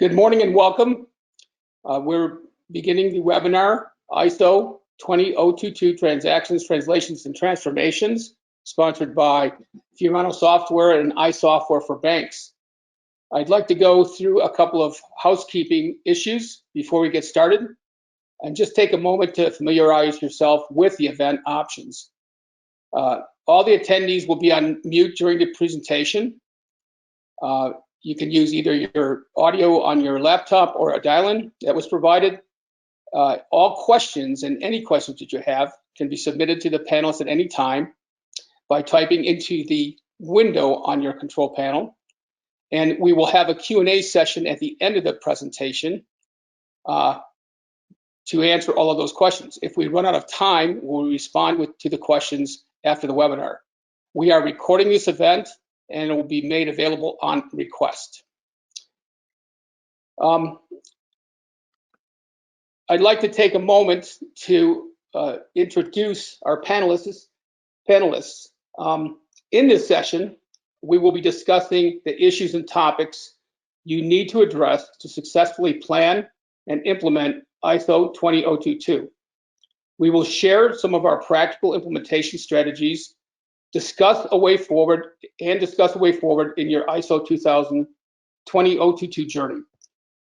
Good morning and welcome. We're beginning the webinar, ISO 20022 Transactions, Translations, and Transformations, sponsored by Fiorano Software and iSoftware for Banks. I'd like to go through a couple of housekeeping issues before we get started, and just take a moment to familiarize yourself with the event options. All the attendees will be on mute during the presentation. You can use either your audio on your laptop or a dial-in that was provided. All questions and any questions that you have can be submitted to the panelists at any time by typing into the window on your control panel. And we will have a Q&A session at the end of the presentation to answer all of those questions. If we run out of time, we'll respond to the questions after the webinar. We are recording this event and it will be made available on request. I'd like to take a moment to introduce our panelists. In this session, we will be discussing the issues and topics you need to address to successfully plan and implement ISO 20022. We will share some of our practical implementation strategies, discuss a way forward in your ISO 20022 journey.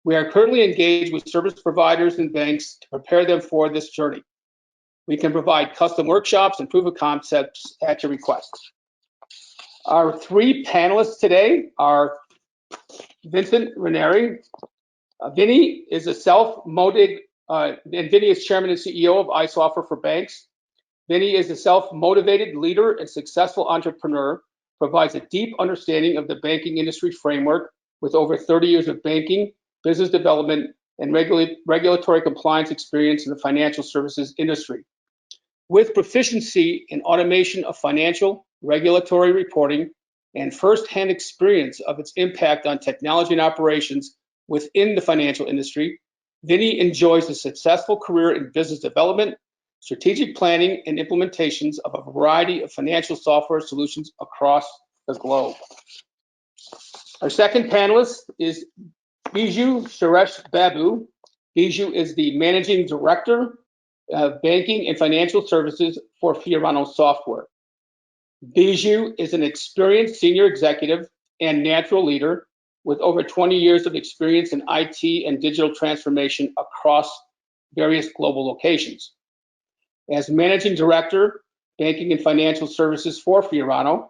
We are currently engaged with service providers and banks to prepare them for this journey. We can provide custom workshops and proof of concepts at your request. Our three panelists today are Vincent Ranieri. Vinny is a self-motivated, and Vinny is chairman and CEO of iSoftware for Banks. Vinny is a self-motivated leader and successful entrepreneur, provides a deep understanding of the banking industry framework with over 30 years of banking, business development, and regulatory compliance experience in the financial services industry. With proficiency in automation of financial, regulatory reporting, and firsthand experience of its impact on technology and operations within the financial industry, Vinny enjoys a successful career in business development, strategic planning, and implementations of a variety of financial software solutions across the globe. Our second panelist is Biju Suresh Babu. Biju is the Managing Director of Banking and Financial Services for Fiorano Software. Biju is an experienced senior executive and natural leader with over 20 years of experience in IT and digital transformation across various global locations. As Managing Director, Banking and Financial Services for Fiorano,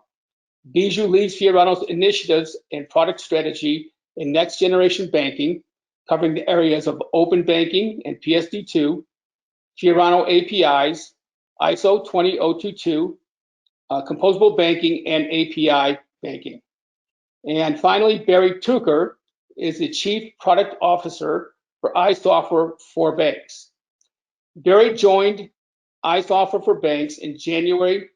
Biju leads Fiorano's initiatives and product strategy in next generation banking, covering the areas of open banking and PSD2, Fiorano APIs, ISO 20022, composable banking, and API banking. And finally, Barry Tucker is the Chief Product Officer for iSoftware for Banks. Barry joined iSoftware for Banks in January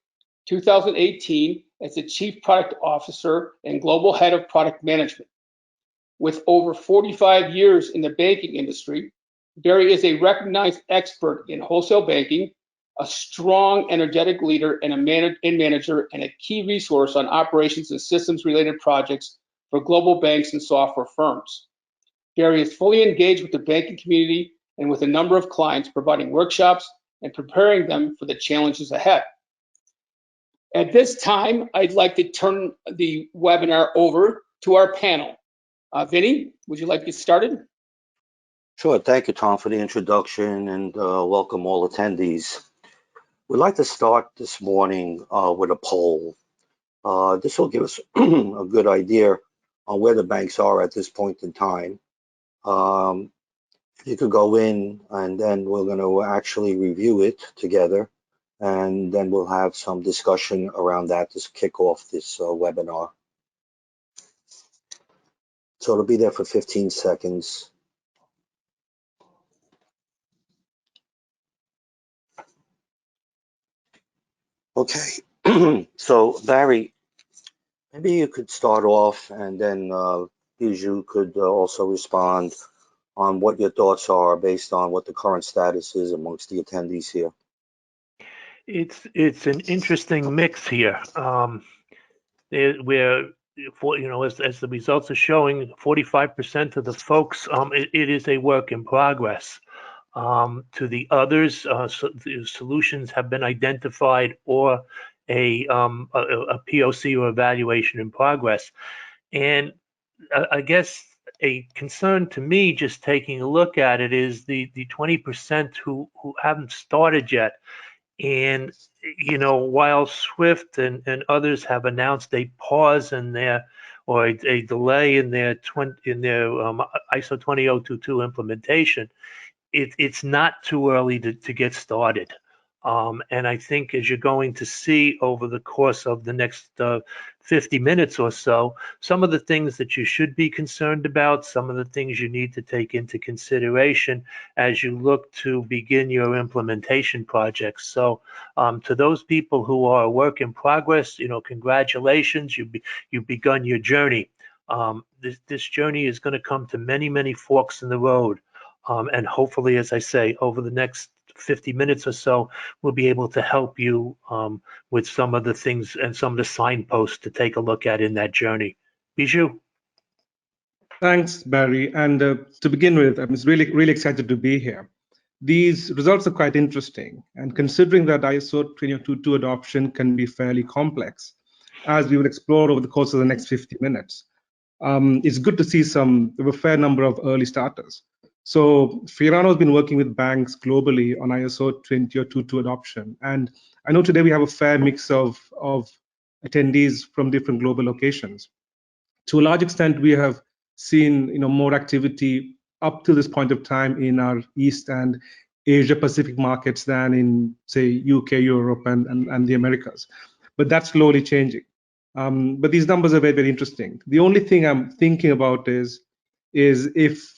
2018 as the Chief Product Officer and Global Head of Product Management. With over 45 years in the banking industry, Barry is a recognized expert in wholesale banking, a strong, energetic leader and manager, and a key resource on operations and systems-related projects for global banks and software firms. Barry is fully engaged with the banking community and with a number of clients, providing workshops and preparing them for the challenges ahead. At this time, I'd like to turn the webinar over to our panel. Vinny, would you like to get started? Sure. Thank you, Tom, for the introduction, and welcome all attendees. We'd like to start this morning with a poll. This will give us a good idea on where the banks are at this point in time. You could go in, and then we're going to actually review it together, and then we'll have some discussion around that to kick off this webinar. So it'll be there for 15 seconds. Okay, so Barry, maybe you could start off, and then Biju could also respond on what your thoughts are based on what the current status is amongst the attendees here. It's an interesting mix here. We're for, as the results are showing, 45% of the folks, it is a work in progress. To the others, the solutions have been identified or a POC or evaluation in progress. And I guess a concern to me, just taking a look at it, is the 20% who haven't started yet. And while Swift and others have announced a pause in their, or a delay in their ISO 20022 implementation, it's not too early to get started. And I think, as you're going to see over the course of the next 50 minutes or so, some of the things that you should be concerned about, some of the things you need to take into consideration as you look to begin your implementation projects. So to those people who are a work in progress, congratulations, you've begun your journey. This journey is going to come to many, many forks in the road. And hopefully, as I say, over the next 50 minutes or so, we'll be able to help you with some of the things and some of the signposts to take a look at in that journey. Bijou? Thanks, Barry. And to begin with, I'm really, really excited to be here. These results are quite interesting. And considering that ISO 20022 adoption can be fairly complex, as we will explore over the course of the next 50 minutes, it's good to see a fair number of early starters. So Fiorano has been working with banks globally on ISO 20022 adoption. And I know today we have a fair mix of attendees from different global locations. To a large extent, we have seen more activity up to this point of time in our East and Asia Pacific markets than in, say, UK, Europe, and the Americas. But that's slowly changing. But these numbers are very, very interesting. The only thing I'm thinking about is if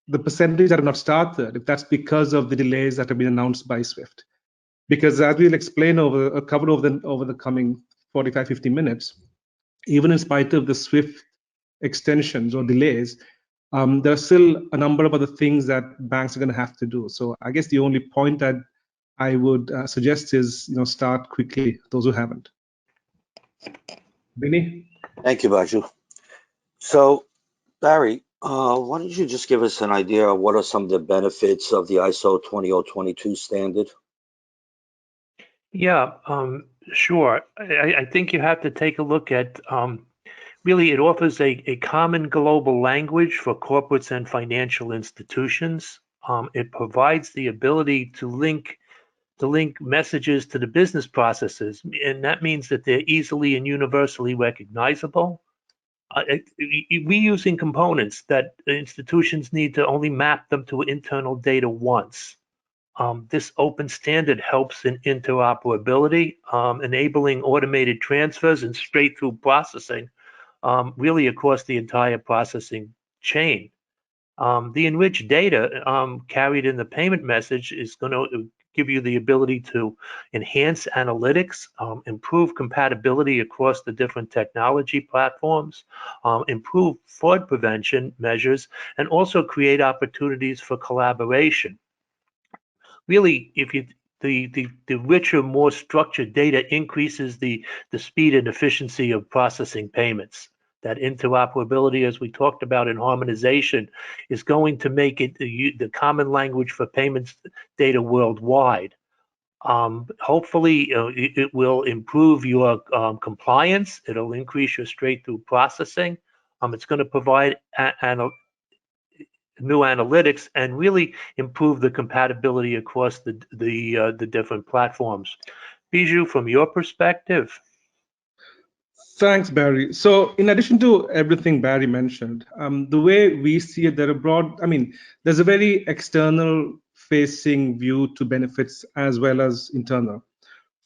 the percentage that have not started, if that's because of the delays that have been announced by Swift. Because as we'll explain over the coming 45, 50 minutes, even in spite of the Swift extensions or delays, there are still a number of other things that banks are going to have to do. So I guess the only point that I would suggest is start quickly, those who haven't. Vinny? Thank you, Baju. So, Barry, why don't you just give us an idea of what are some of the benefits of the ISO 20022 standard? Yeah, sure. I think you have to take a look at, really, it offers a common global language for corporates and financial institutions. It provides the ability to link messages to the business processes, and that means that they're easily and universally recognizable. Reusing components that institutions need to only map them to internal data once. This open standard helps in interoperability, enabling automated transfers and straight-through processing, really across the entire processing chain. The enriched data carried in the payment message is going to give you the ability to enhance analytics, improve compatibility across the different technology platforms, improve fraud prevention measures, and also create opportunities for collaboration. Really, the richer, more structured data increases the speed and efficiency of processing payments. That interoperability, as we talked about in harmonization, is going to make it the common language for payments data worldwide. Hopefully, it will improve your compliance. It'll increase your straight-through processing. It's going to provide new analytics and really improve the compatibility across the different platforms. Bijou, from your perspective? Thanks, Barry. So in addition to everything Barry mentioned, the way we see it, there's a very external facing view to benefits as well as internal.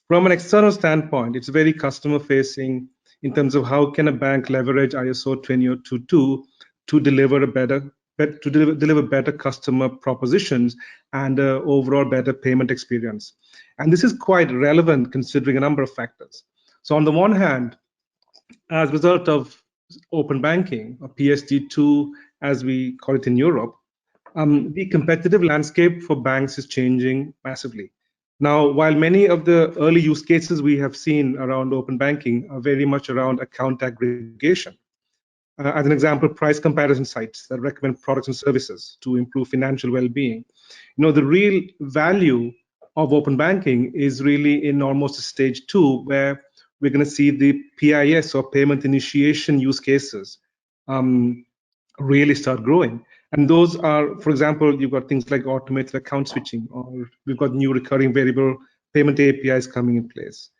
From an external standpoint, it's very customer facing in terms of how can a bank leverage ISO 20022 to deliver better customer propositions and overall better payment experience. And this is quite relevant considering a number of factors. So on the one hand, as a result of open banking, or PSD2, as we call it in Europe, the competitive landscape for banks is changing massively. Now, while many of the early use cases we have seen around open banking are very much around account aggregation, as an example, price comparison sites that recommend products and services to improve financial well-being. The real value of open banking is really in almost stage 2, where we're going to see the PIS or payment initiation use cases really start growing. And those are, for example, you've got things like automated account switching, or we've got new recurring variable payment APIs coming in place.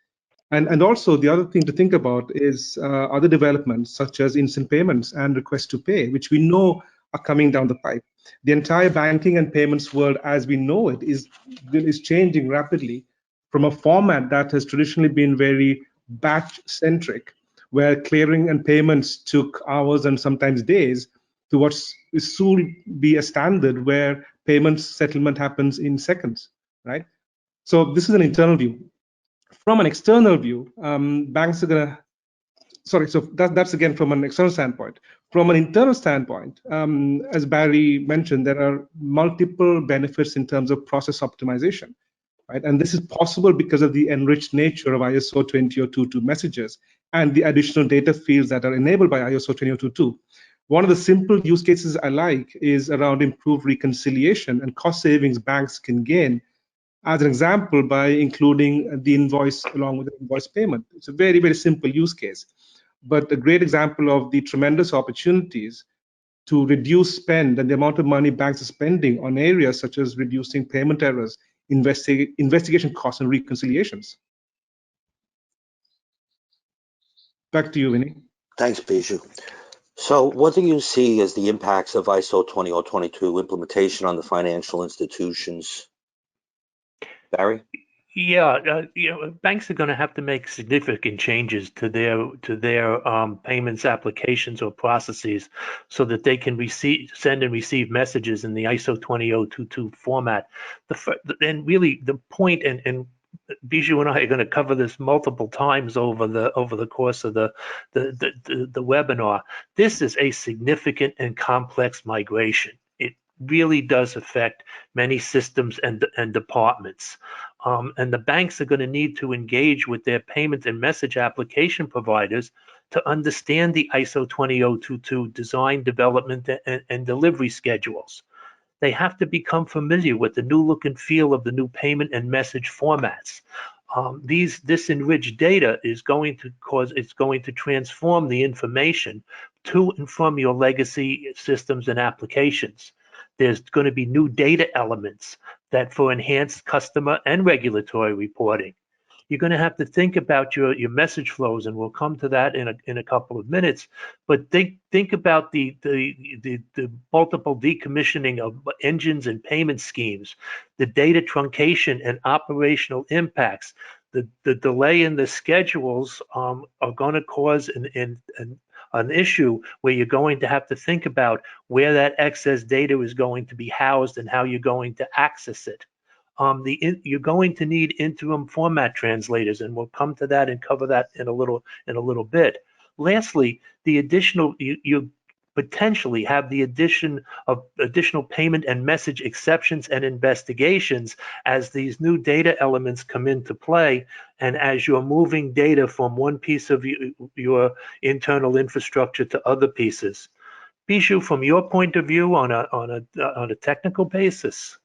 And also the other thing to think about is other developments such as instant payments and request to pay, which we know are coming down the pipe. The entire banking and payments world as we know it is changing rapidly from a format that has traditionally been very batch centric, where clearing and payments took hours and sometimes days, to what will soon be a standard where payments settlement happens in seconds, right? So this is an internal view. From an external view, banks are going to, so that's again from an external standpoint. From an internal standpoint, as Barry mentioned, there are multiple benefits in terms of process optimization, right? And this is possible because of the enriched nature of ISO 20022 messages and the additional data fields that are enabled by ISO 20022. One of the simple use cases I like is around improved reconciliation and cost savings banks can gain, as an example, by including the invoice along with the invoice payment. It's a very, very simple use case, but a great example of the tremendous opportunities to reduce spend and the amount of money banks are spending on areas such as reducing payment errors, investigation costs, and reconciliations. Back to you, Vinny. Thanks, Bijou. So what do you see as the impacts of ISO 20022 implementation on the financial institutions? Barry? Yeah, banks are going to have to make significant changes to their payments applications or processes so that they can send and receive messages in the ISO 20022 format. And really, the point, and Bijou and I are going to cover this multiple times over the course of the webinar. This is a significant and complex migration. It really does affect many systems and departments. And the banks are going to need to engage with their payment and message application providers to understand the ISO 20022 design, development, and delivery schedules. They have to become familiar with the new look and feel of the new payment and message formats. This enriched data is going to transform the information to and from your legacy systems and applications. There's going to be new data elements that for enhanced customer and regulatory reporting. You're going to have to think about your message flows, and we'll come to that in a couple of minutes. But think about the multiple decommissioning of engines and payment schemes, the data truncation and operational impacts. The delay in the schedules are going to cause an issue where you're going to have to think about where that excess data is going to be housed and how you're going to access it. You're going to need interim format translators, and we'll come to that and cover that in a little bit. Lastly, you potentially have the addition of additional payment and message exceptions and investigations as these new data elements come into play, and as you're moving data from one piece of your internal infrastructure to other pieces. Bijou, from your point of view on a technical basis.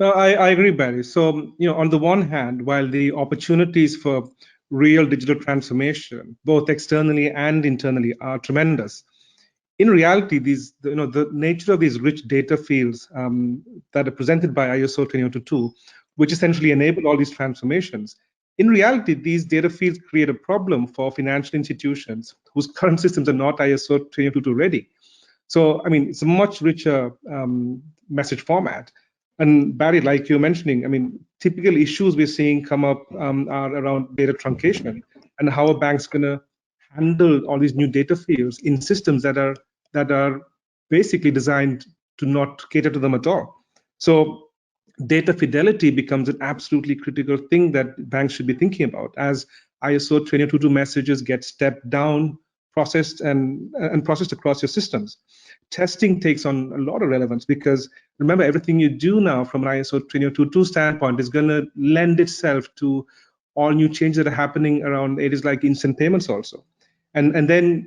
No, I agree, Barry. So, on the one hand, while the opportunities for real digital transformation, both externally and internally, are tremendous, in reality, the nature of these rich data fields that are presented by ISO 20022, which essentially enable all these transformations, in reality, these data fields create a problem for financial institutions whose current systems are not ISO 20022 ready. So, it's a much richer message format. And Barry, like you're mentioning, typical issues we're seeing come up are around data truncation and how a bank's going to handle all these new data fields in systems that are basically designed to not cater to them at all. So data fidelity becomes an absolutely critical thing that banks should be thinking about as ISO 20022 messages get stepped down, processed and processed across your systems. testing takes on a lot of relevance, because remember, everything you do now from an ISO 20222 standpoint is going to lend itself to all new changes that are happening around areas like instant payments also. And then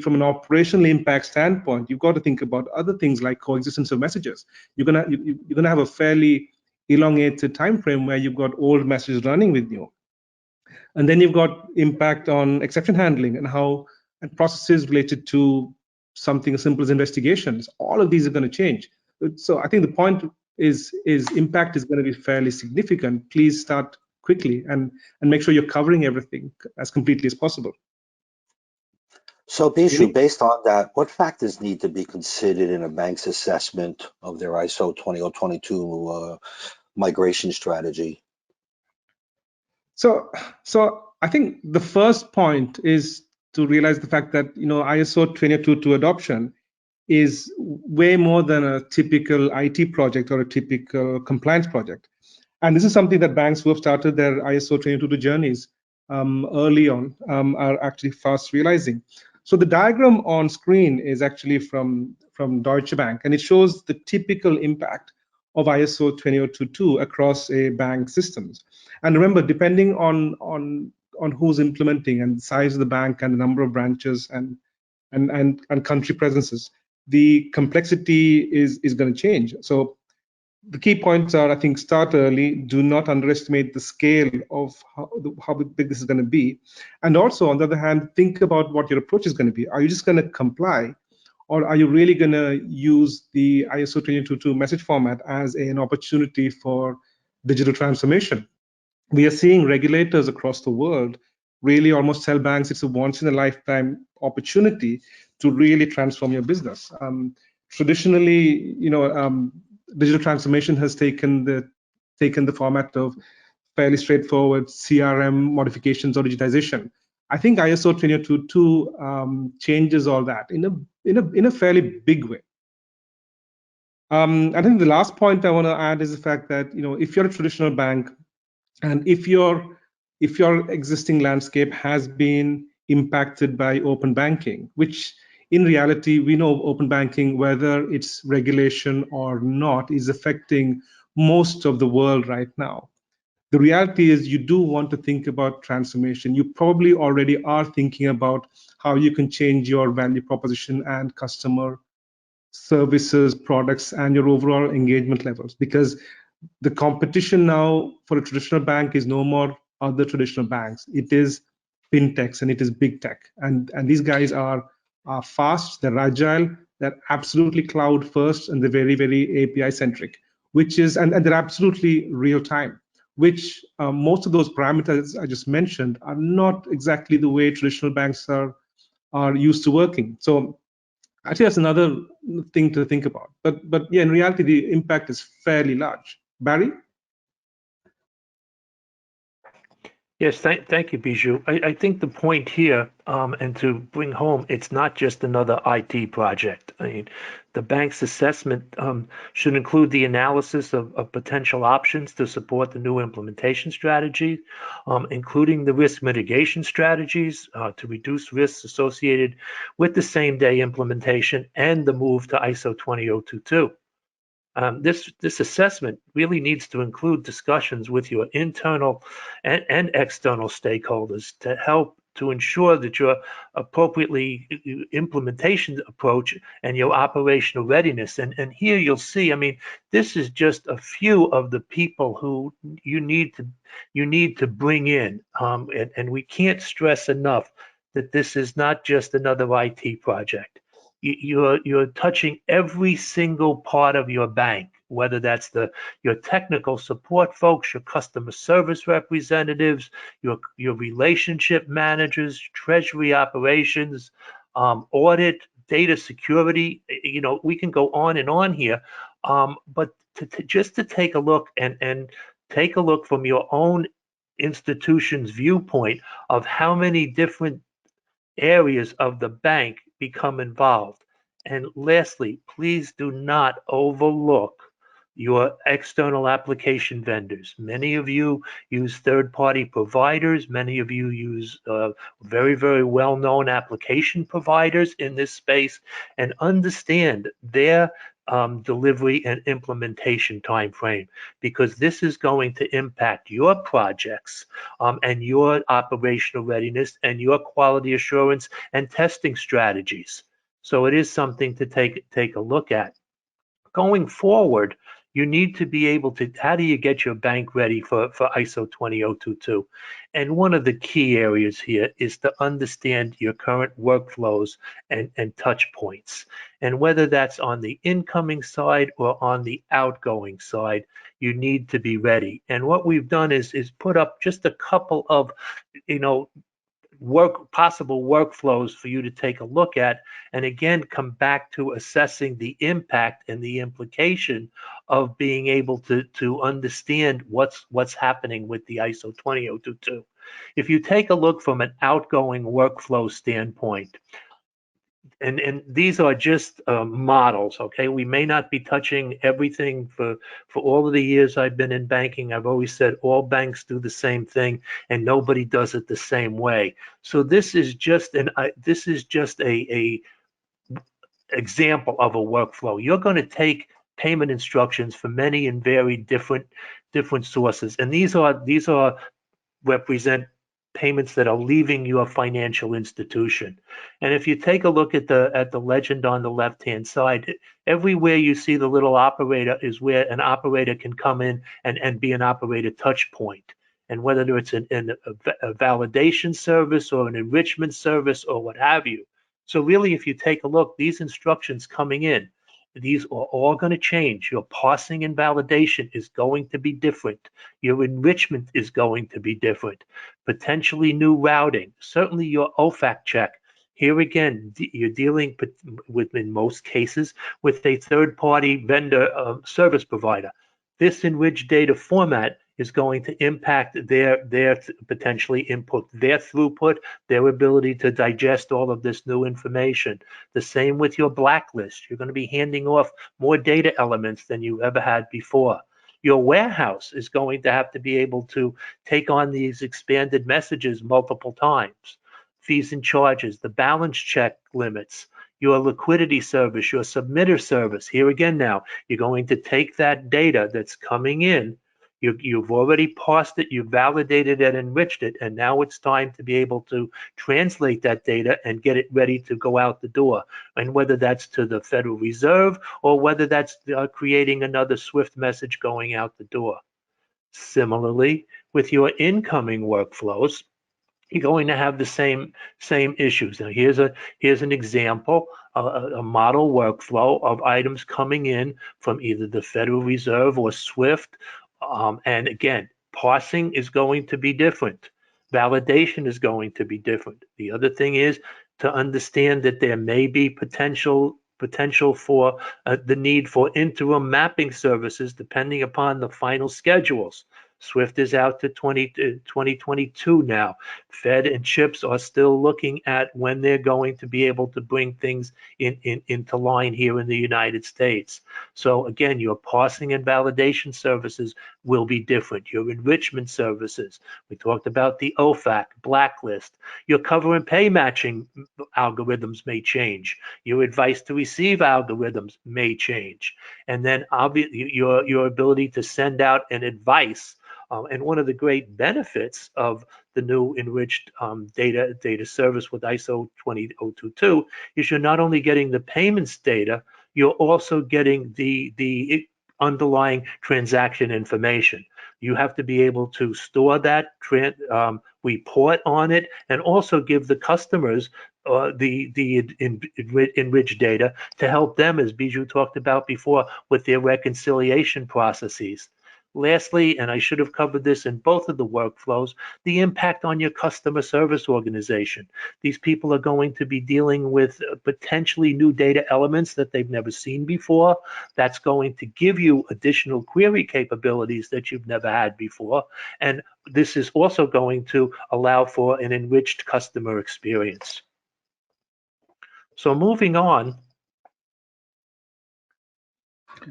from an operational impact standpoint, you've got to think about other things like coexistence of messages. You're gonna have a fairly elongated time frame where you've got old messages running with you. And then you've got impact on exception handling and processes related to something as simple as investigations. All of these are going to change. So I think the point is impact is going to be fairly significant. Please start quickly and make sure you're covering everything as completely as possible. So Bijou, based on that, what factors need to be considered in a bank's assessment of their ISO 20022 migration strategy? So I think the first point is to realize the fact that ISO 20022 adoption is way more than a typical IT project or a typical compliance project. And this is something that banks who have started their ISO 20022 journeys early on are actually fast realizing. So the diagram on screen is actually from Deutsche Bank, and it shows the typical impact of ISO 20022 across a bank systems. And remember, depending on who's implementing and the size of the bank and the number of branches and country presences, the complexity is going to change. So the key points are, I think, start early. Do not underestimate the scale of how big this is going to be. And also, on the other hand, think about what your approach is going to be. Are you just going to comply, or are you really going to use the ISO 20022 message format as an opportunity for digital transformation? We are seeing regulators across the world really almost tell banks it's a once-in-a-lifetime opportunity to really transform your business. Traditionally, digital transformation has taken the format of fairly straightforward CRM modifications or digitization. I think ISO 20022 changes all that in a fairly big way. I think the last point I want to add is the fact that if you're a traditional bank, and if your existing landscape has been impacted by open banking, which in reality, we know open banking, whether it's regulation or not, is affecting most of the world right now. The reality is you do want to think about transformation. You probably already are thinking about how you can change your value proposition and customer services, products, and your overall engagement levels, because the competition now for a traditional bank is no more other traditional banks. It is fintechs and it is big tech. And these guys are fast, they're agile, they're absolutely cloud first, and they're very, very API centric, and they're absolutely real time, which most of those parameters I just mentioned are not exactly the way traditional banks are used to working. So actually, that's another thing to think about. But yeah, in reality, the impact is fairly large. Barry? Yes, thank you, Bijou. I think the point here, and to bring home, it's not just another IT project. I mean, the bank's assessment should include the analysis of potential options to support the new implementation strategy, including the risk mitigation strategies to reduce risks associated with the same-day implementation and the move to ISO 20022. This assessment really needs to include discussions with your internal and external stakeholders to help to ensure that your appropriately implementation approach and your operational readiness. And here you'll see, I mean, this is just a few of the people who you need to bring in. And we can't stress enough that this is not just another IT project. You're touching every single part of your bank, whether that's your technical support folks, your customer service representatives, your relationship managers, treasury operations, audit, data security. We can go on and on here, but just to take a look and take a look from your own institution's viewpoint of how many different areas of the bank become involved. And lastly, please do not overlook your external application vendors. Many of you use third-party providers. Many of you use very, very well-known application providers in this space, and understand their delivery and implementation time frame, because this is going to impact your projects and your operational readiness and your quality assurance and testing strategies. So it is something to take a look at. Going forward, you need to be able to, how do you get your bank ready for ISO 20022? And one of the key areas here is to understand your current workflows and touch points. And whether that's on the incoming side or on the outgoing side, you need to be ready. And what we've done is put up just a couple of, possible workflows for you to take a look at, and again come back to assessing the impact and the implication of being able to understand what's happening with the ISO 20022. If you take a look from an outgoing workflow standpoint, and these are just models, okay? We may not be touching everything. For all of the years I've been in banking, I've always said all banks do the same thing and nobody does it the same way. So this is just a example of a workflow. You're going to take payment instructions from many and very different sources, and these represent payments that are leaving your financial institution. And if you take a look at the legend on the left-hand side, everywhere you see the little operator is where an operator can come in and be an operator touch point. And whether it's a validation service or an enrichment service or what have you. So really, if you take a look, these instructions coming in, these are all going to change. Your parsing and validation is going to be different. Your enrichment is going to be different. Potentially new routing. Certainly your OFAC check. Here again, you're dealing with, in most cases, with a third-party vendor service provider. This enriched data format is going to impact their potentially input, their throughput, their ability to digest all of this new information. The same with your blacklist. You're going to be handing off more data elements than you ever had before. Your warehouse is going to have to be able to take on these expanded messages multiple times. Fees and charges, the balance check limits, your liquidity service, your submitter service. Here again now, you're going to take that data that's coming in. You've already parsed it, you've validated it, enriched it, and now it's time to be able to translate that data and get it ready to go out the door. And whether that's to the Federal Reserve or whether that's creating another SWIFT message going out the door. Similarly, with your incoming workflows, you're going to have the same issues. Now, here's an example, a model workflow of items coming in from either the Federal Reserve or SWIFT. And again, parsing is going to be different. Validation is going to be different. The other thing is to understand that there may be potential for the need for interim mapping services depending upon the final schedules. SWIFT is out to 2022 now. Fed and CHIPS are still looking at when they're going to be able to bring things into line here in the United States. So again, your parsing and validation services will be different. Your enrichment services, we talked about the OFAC, blacklist. Your cover and pay matching algorithms may change. Your advice to receive algorithms may change. And then obviously your ability to send out an advice. And one of the great benefits of the new enriched data service with ISO 20022 is you're not only getting the payments data, you're also getting the underlying transaction information. You have to be able to store that, report on it, and also give the customers the enriched data to help them, as Bijou talked about before, with their reconciliation processes. Lastly, and I should have covered this in both of the workflows, the impact on your customer service organization. These people are going to be dealing with potentially new data elements that they've never seen before. That's going to give you additional query capabilities that you've never had before. And this is also going to allow for an enriched customer experience. So moving on.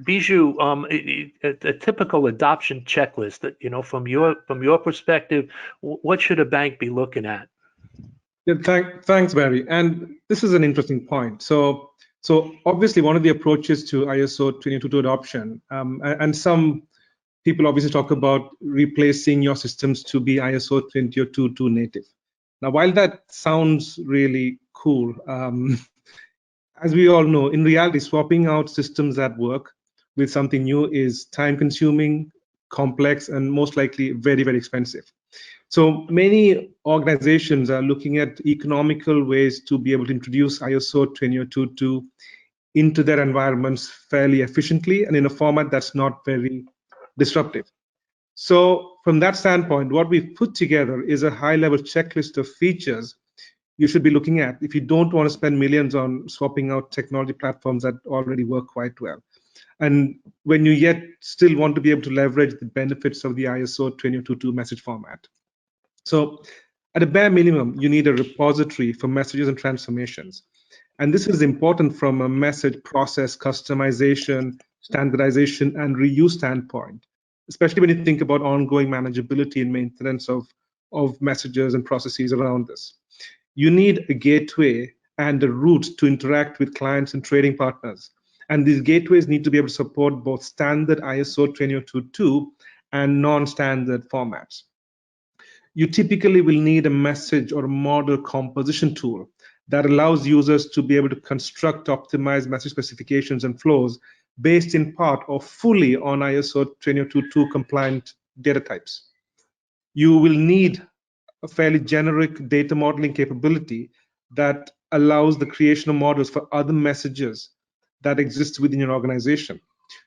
Bijou, a typical adoption checklist that, from your perspective, what should a bank be looking at? Yeah, thanks, Barry. And this is an interesting point. So obviously, one of the approaches to ISO 222 adoption, and some people obviously talk about replacing your systems to be ISO 222 native. Now, while that sounds really cool, as we all know, in reality, swapping out systems that work with something new is time-consuming, complex, and most likely very, very expensive. So many organizations are looking at economical ways to be able to introduce ISO 222 into their environments fairly efficiently and in a format that's not very disruptive. So from that standpoint, what we've put together is a high-level checklist of features you should be looking at if you don't want to spend millions on swapping out technology platforms that already work quite well. And when you yet still want to be able to leverage the benefits of the ISO 222 message format. So at a bare minimum, you need a repository for messages and transformations. And this is important from a message process customization, standardization, and reuse standpoint, especially when you think about ongoing manageability and maintenance of messages and processes around this. You need a gateway and a route to interact with clients and trading partners. And these gateways need to be able to support both standard ISO 222 and non-standard formats. You typically will need a message or model composition tool that allows users to be able to construct optimized message specifications and flows based in part or fully on ISO 222 compliant data types. You will need a fairly generic data modeling capability that allows the creation of models for other messages that exist within your organization.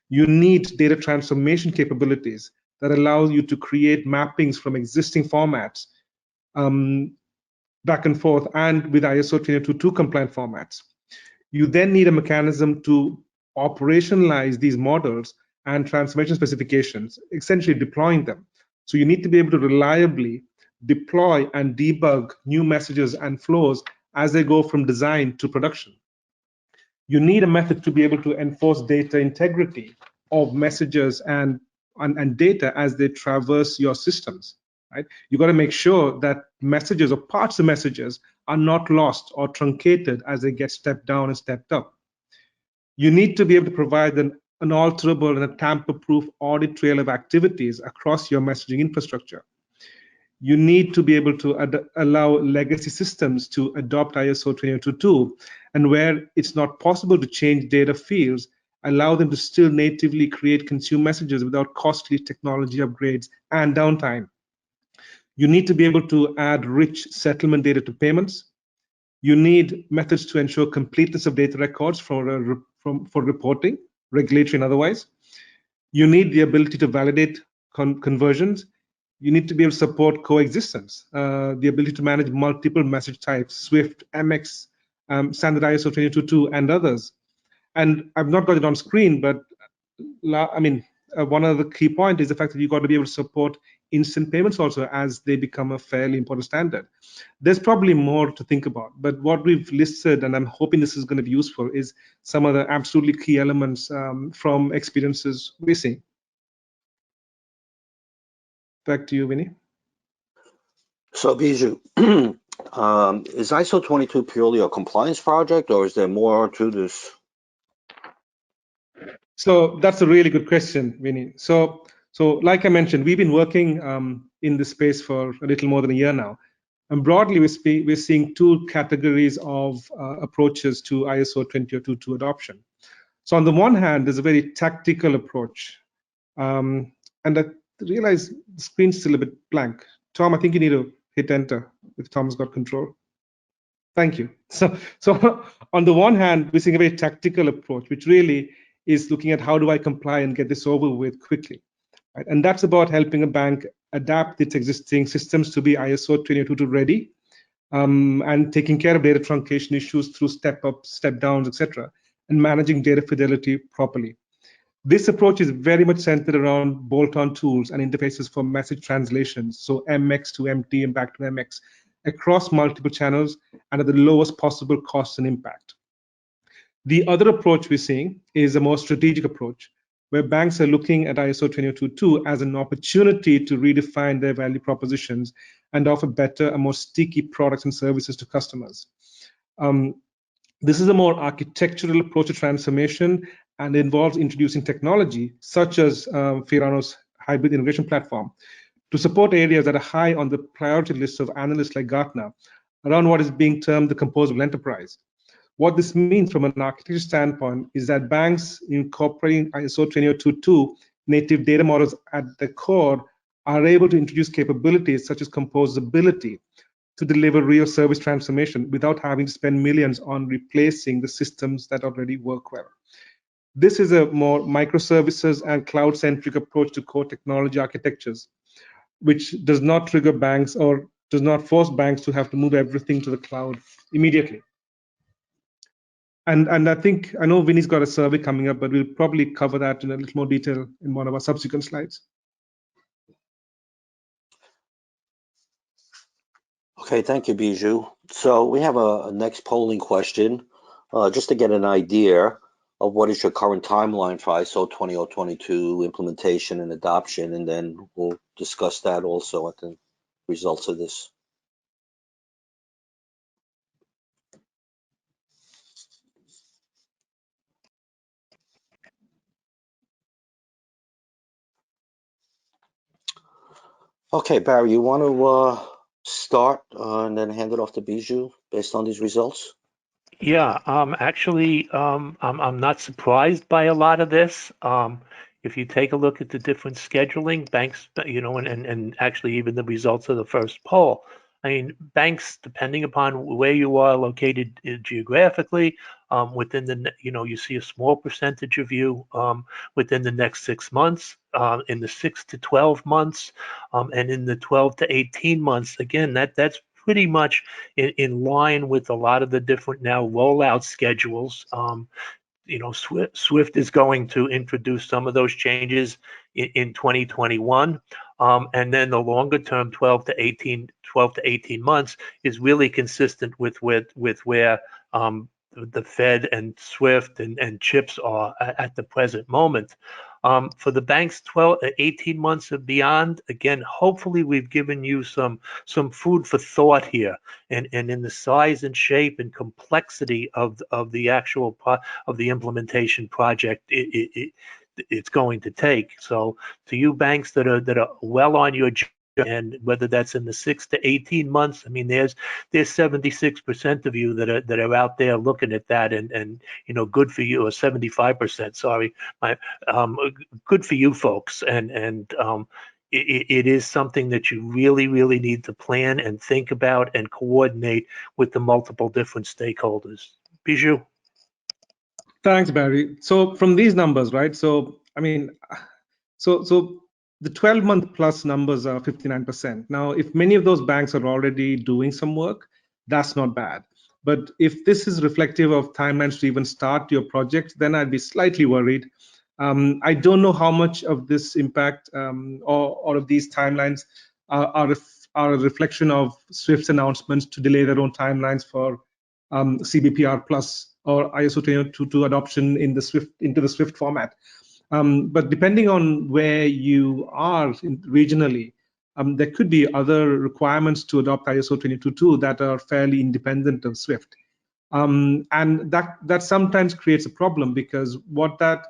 You need data transformation capabilities that allow you to create mappings from existing formats back and forth and with ISO 222 compliant formats. You then need a mechanism to operationalize these models and transformation specifications, essentially deploying them. So you need to be able to reliably deploy and debug new messages and flows as they go from design to production. You need a method to be able to enforce data integrity of messages and data as they traverse your systems. Right? You got to make sure that messages or parts of messages are not lost or truncated as they get stepped down and stepped up. You need to be able to provide an alterable and a tamper-proof audit trail of activities across your messaging infrastructure. You need to be able to allow legacy systems to adopt ISO 222, and where it's not possible to change data fields, allow them to still natively create consume messages without costly technology upgrades and downtime. You need to be able to add rich settlement data to payments. You need methods to ensure completeness of data records for reporting, regulatory and otherwise. You need the ability to validate conversions. You need to be able to support coexistence, the ability to manage multiple message types, Swift, MX, standard ISO 222, and others. And I've not got it on screen, but one of the key points is the fact that you've got to be able to support instant payments also as they become a fairly important standard. There's probably more to think about, but what we've listed, and I'm hoping this is going to be useful, is some of the absolutely key elements from experiences we're seeing. Back to you, Vinny. So, Bijou, is ISO 22 purely a compliance project, or is there more to this? So that's a really good question, Vinny. So like I mentioned, we've been working in this space for a little more than a year now. And broadly, we're seeing two categories of approaches to ISO 222 adoption. So on the one hand, there's a very tactical approach. And I realize the screen's still a bit blank. Tom, I think you need to hit enter if Tom's got control. Thank you. So on the one hand, we're seeing a very tactical approach, which really is looking at how do I comply and get this over with quickly. Right? And that's about helping a bank adapt its existing systems to be ISO 222 ready and taking care of data truncation issues through step ups, step downs, etc., and managing data fidelity properly. This approach is very much centered around bolt-on tools and interfaces for message translations, so MX to MT and back to MX, across multiple channels and at the lowest possible cost and impact. The other approach we're seeing is a more strategic approach, where banks are looking at ISO 20022 as an opportunity to redefine their value propositions and offer better and more sticky products and services to customers. This is a more architectural approach to transformation and involves introducing technology such as Fiorano's hybrid integration platform to support areas that are high on the priority list of analysts like Gartner around what is being termed the composable enterprise. What this means from an architecture standpoint is that banks incorporating ISO 20022 native data models at the core are able to introduce capabilities such as composability to deliver real service transformation without having to spend millions on replacing the systems that already work well. This is a more microservices and cloud-centric approach to core technology architectures, which does not trigger banks or does not force banks to have to move everything to the cloud immediately. And I know Vinny's got a survey coming up, but we'll probably cover that in a little more detail in one of our subsequent slides. Okay, thank you, Bijou. So we have a next polling question, just to get an idea of what is your current timeline for ISO 20022 implementation and adoption, and then we'll discuss that also at the results of this. Okay, Barry, you want to start and then hand it off to Bijou based on these results? Yeah, actually, I'm not surprised by a lot of this. If you take a look at the different scheduling, banks, and actually even the results of the first poll, I mean, banks, depending upon where you are located geographically, within the, you see a small percentage of you within the next 6 months, in the 6 to 12 months, and in the 12 to 18 months. Again, that's pretty much in line with a lot of the different now rollout schedules. Swift is going to introduce some of those changes in 2021. And then the longer term, 12 to 18 months, is really consistent with where the Fed and Swift and CHIPS are at the present moment. For the banks, 18 months and beyond, again, hopefully we've given you some food for thought here, and in the size and shape and complexity of the actual of the implementation project it's going to take. So to you banks that are well on your journey, and whether that's in the 6 to 18 months, I mean, there's 76% of you that are out there looking at that, and good for you, or 75%, sorry, good for you folks, and it is something that you really, really need to plan and think about and coordinate with the multiple different stakeholders. Bijou? Thanks, Barry. So from these numbers, right? So I mean, so the 12-month plus numbers are 59%. Now, if many of those banks are already doing some work, that's not bad. But if this is reflective of timelines to even start your project, then I'd be slightly worried. I don't know how much of this impact or of these timelines are a reflection of Swift's announcements to delay their own timelines for CBPR Plus or ISO 20022 adoption into the Swift format. But depending on where you are regionally, there could be other requirements to adopt ISO 20022 that are fairly independent of Swift. And that sometimes creates a problem, because what that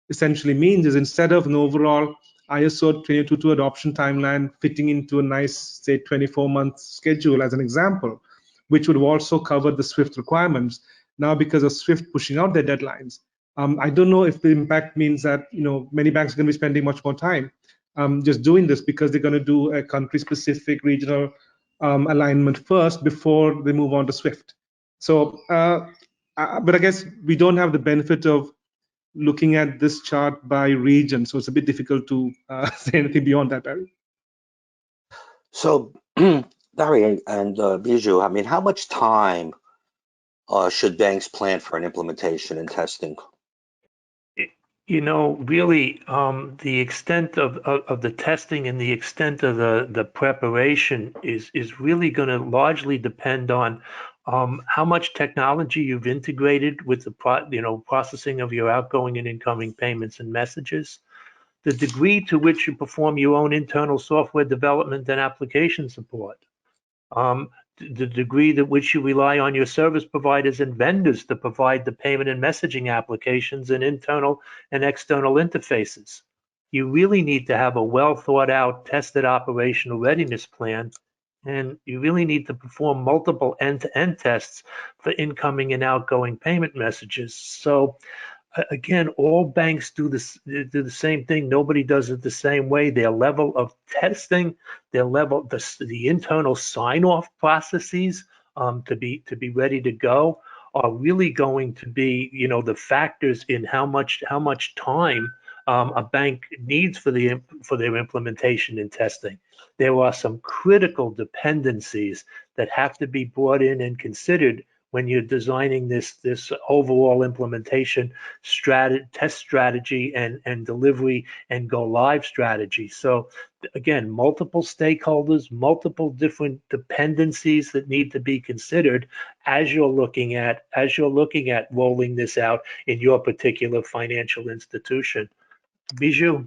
essentially means is, instead of an overall ISO 20022 adoption timeline fitting into a nice, say, 24-month schedule as an example, which would also cover the Swift requirements, now because of Swift pushing out their deadlines, I don't know if the impact means that many banks are going to be spending much more time just doing this, because they're going to do a country-specific regional alignment first before they move on to Swift. So, but I guess we don't have the benefit of looking at this chart by region, so it's a bit difficult to say anything beyond that, Barry. So, Barry and Bijou, I mean, how much time should banks plan for an implementation and testing? Really, the extent of the testing and the extent of the preparation is really going to largely depend on how much technology you've integrated with the processing of your outgoing and incoming payments and messages, the degree to which you perform your own internal software development and application support, the degree to which you rely on your service providers and vendors to provide the payment and messaging applications and internal and external interfaces. You really need to have a well thought out, tested operational readiness plan, and you really need to perform multiple end-to-end tests for incoming and outgoing payment messages. So again, all banks do the same thing. Nobody does it the same way. Their level of testing, the internal sign-off processes to be ready to go are really going to be, the factors in how much time a bank needs for their implementation and testing. There are some critical dependencies that have to be brought in and considered when you're designing this overall implementation test strategy and delivery and go live strategy. So again, multiple stakeholders, multiple different dependencies that need to be considered as you're looking at rolling this out in your particular financial institution. Bijou?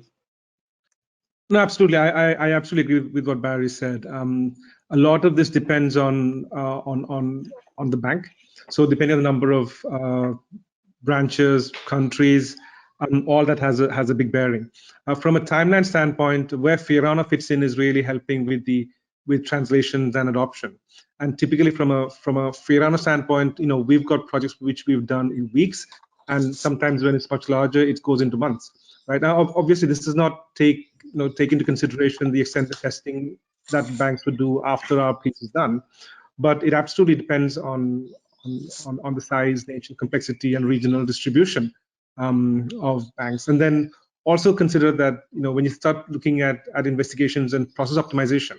No, absolutely. I absolutely agree with what Barry said. A lot of this depends on the bank. So depending on the number of branches, countries, all that has a big bearing. From a timeline standpoint, where Fiorano fits in is really helping with translations and adoption. And typically from a Fiorano standpoint, we've got projects which we've done in weeks, and sometimes when it's much larger, it goes into months. Right now, obviously, this does not take into consideration the extent of testing that banks would do after our piece is done, but it absolutely depends on the size, nature, complexity, and regional distribution of banks. And then also consider that when you start looking at investigations and process optimization,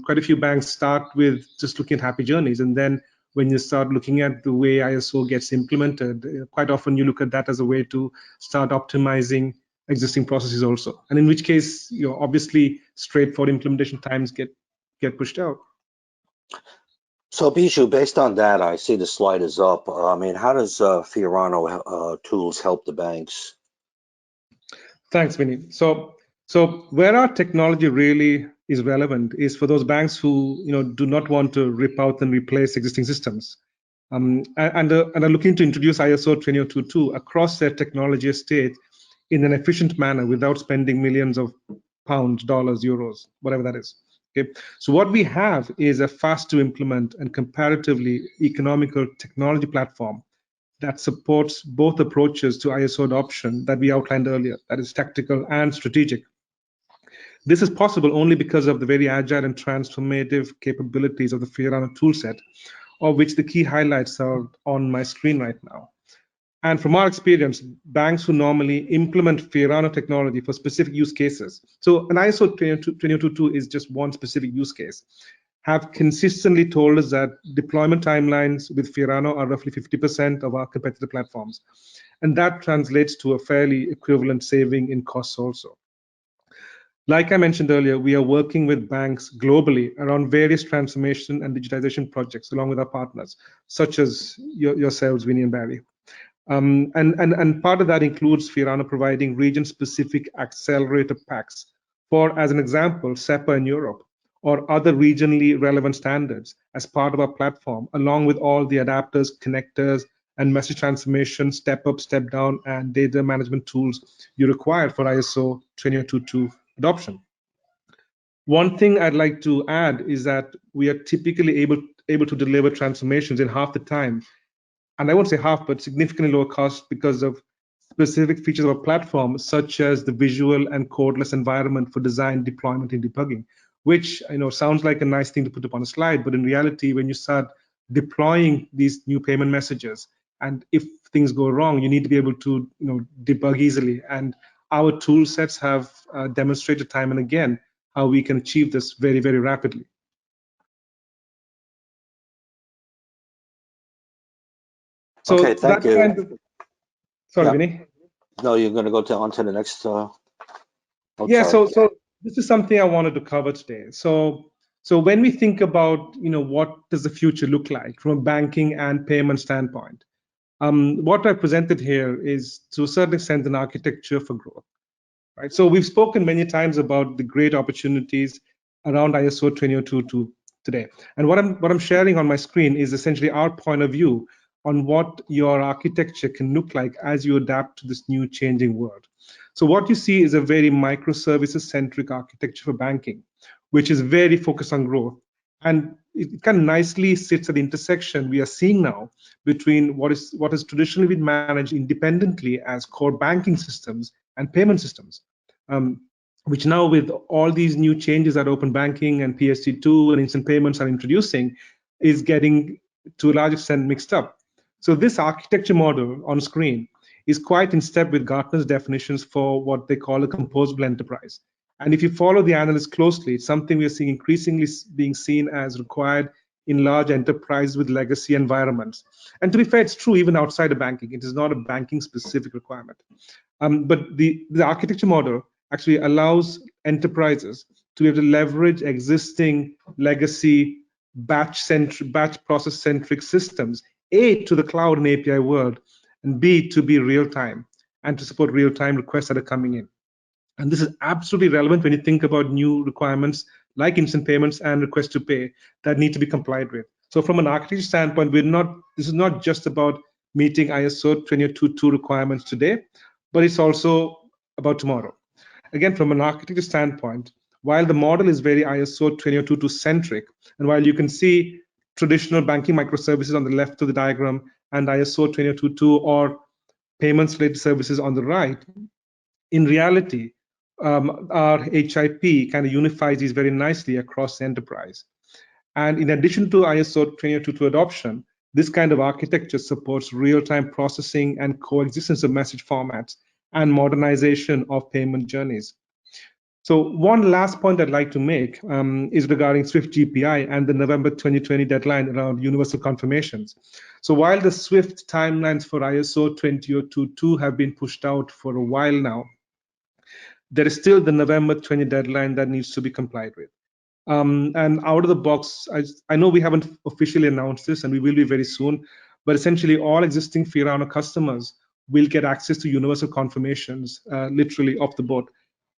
quite a few banks start with just looking at happy journeys, and then when you start looking at the way ISO gets implemented, quite often you look at that as a way to start optimizing existing processes also. And in which case, obviously straightforward implementation times get pushed out. So Bijou, based on that, I see the slide is up. I mean, how does Fiorano tools help the banks? Thanks, Vinny. So where our technology really is relevant is for those banks who do not want to rip out and replace existing systems, and are looking to introduce ISO 20022 across their technology estate in an efficient manner without spending millions of pounds, dollars, euros, whatever that is. Okay. So what we have is a fast to implement and comparatively economical technology platform that supports both approaches to ISO adoption that we outlined earlier, that is tactical and strategic. This is possible only because of the very agile and transformative capabilities of the Fiorano toolset, of which the key highlights are on my screen right now. And from our experience, banks who normally implement Fiorano technology for specific use cases, so an ISO 20022 is just one specific use case, have consistently told us that deployment timelines with Fiorano are roughly 50% of our competitor platforms. And that translates to a fairly equivalent saving in costs also. Like I mentioned earlier, we are working with banks globally around various transformation and digitization projects along with our partners, such as yourselves, Vinny and Barry. And part of that includes Fiorano providing region-specific accelerator packs for, as an example, SEPA in Europe, or other regionally relevant standards as part of our platform, along with all the adapters, connectors, and message transformation, step up, step down, and data management tools you require for ISO 20022 adoption. One thing I'd like to add is that we are typically able to deliver transformations in half the time. And I won't say half, but significantly lower cost because of specific features of our platform, such as the visual and codeless environment for design, deployment, and debugging, which sounds like a nice thing to put up on a slide, but in reality, when you start deploying these new payment messages, and if things go wrong, you need to be able to debug easily. And our tool sets have demonstrated time and again how we can achieve this very, very rapidly. So okay, thank you. Sorry, yeah. Vinny. No, you're going to go on to the next. Yeah, so this is something I wanted to cover today. So So when we think about, what does the future look like from a banking and payment standpoint, what I presented here is, to a certain extent, an architecture for growth, right? So we've spoken many times about the great opportunities around ISO 20022 today, and what I'm sharing on my screen is essentially our point of view on what your architecture can look like as you adapt to this new changing world. So what you see is a very microservices-centric architecture for banking, which is very focused on growth. And it kind of nicely sits at the intersection we are seeing now between what has traditionally been managed independently as core banking systems and payment systems, which now, with all these new changes that open banking and PSD2 and instant payments are introducing, is getting to a large extent mixed up. So this architecture model on screen is quite in step with Gartner's definitions for what they call a composable enterprise. And if you follow the analysts closely, it's something we are seeing increasingly being seen as required in large enterprises with legacy environments. And to be fair, it's true even outside of banking. It is not a banking specific requirement. But the architecture model actually allows enterprises to be able to leverage existing legacy batch process centric systems, A, to the cloud and API world, and B, to be real time and to support real time requests that are coming in. And this is absolutely relevant when you think about new requirements like instant payments and request to pay that need to be complied with. So from an architecture standpoint, this is not just about meeting ISO 20022 requirements today, but it's also about tomorrow. Again, from an architecture standpoint, while the model is very ISO 20022 centric, and while you can see traditional banking microservices on the left of the diagram and ISO 20022 or payments related services on the right, in reality, our HIP kind of unifies these very nicely across the enterprise. And in addition to ISO 20022 adoption, this kind of architecture supports real-time processing and coexistence of message formats and modernization of payment journeys. So one last point I'd like to make is regarding Swift GPI and the November 2020 deadline around universal confirmations. So while the Swift timelines for ISO 20022 have been pushed out for a while now, there is still the November 20 deadline that needs to be complied with. And out of the box, I know we haven't officially announced this, and we will be very soon, but essentially all existing Fiorano customers will get access to universal confirmations, literally off the boat.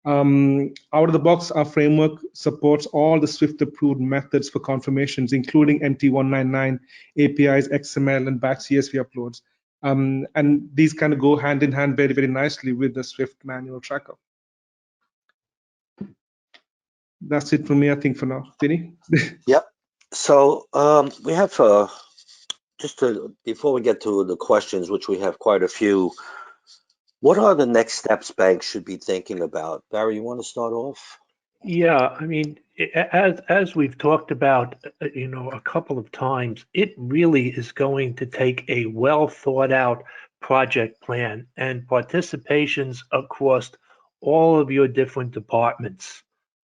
Out of the box, our framework supports all the Swift approved methods for confirmations, including MT199, APIs, XML, and batch CSV uploads. And these kind of go hand in hand very, very nicely with the Swift manual tracker. That's it from me, I think, for now. Vinny? Yep. So we have, before we get to the questions, which we have quite a few, what are the next steps banks should be thinking about? Barry, you want to start off? Yeah, I mean, as we've talked about, a couple of times, it really is going to take a well thought out project plan and participations across all of your different departments.